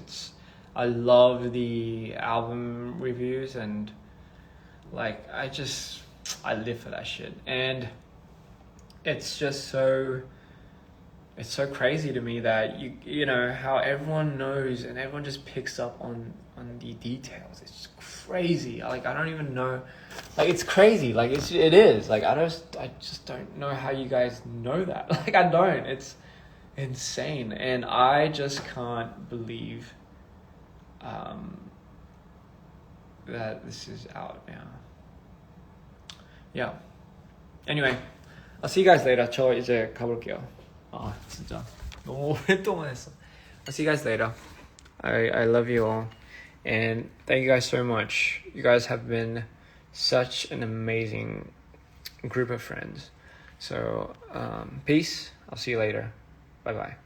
I love the album reviews, and like, I live for that shit. And it's just so crazy to me that you know how everyone knows and everyone just picks up on the details. It's crazy. Like, I don't even know. Like, it's crazy. Like, it is. Like, I just don't know how you guys know that. Like, I don't. It's insane, and I just can't believe that this is out now. Yeah. Anyway, I'll see you guys later. 저 이제 가볼게요. 진짜 너무 오랫동안 했어. I'll see you guys later. I love you all, and thank you guys so much. You guys have been such an amazing group of friends. So peace. I'll see you later. Bye bye.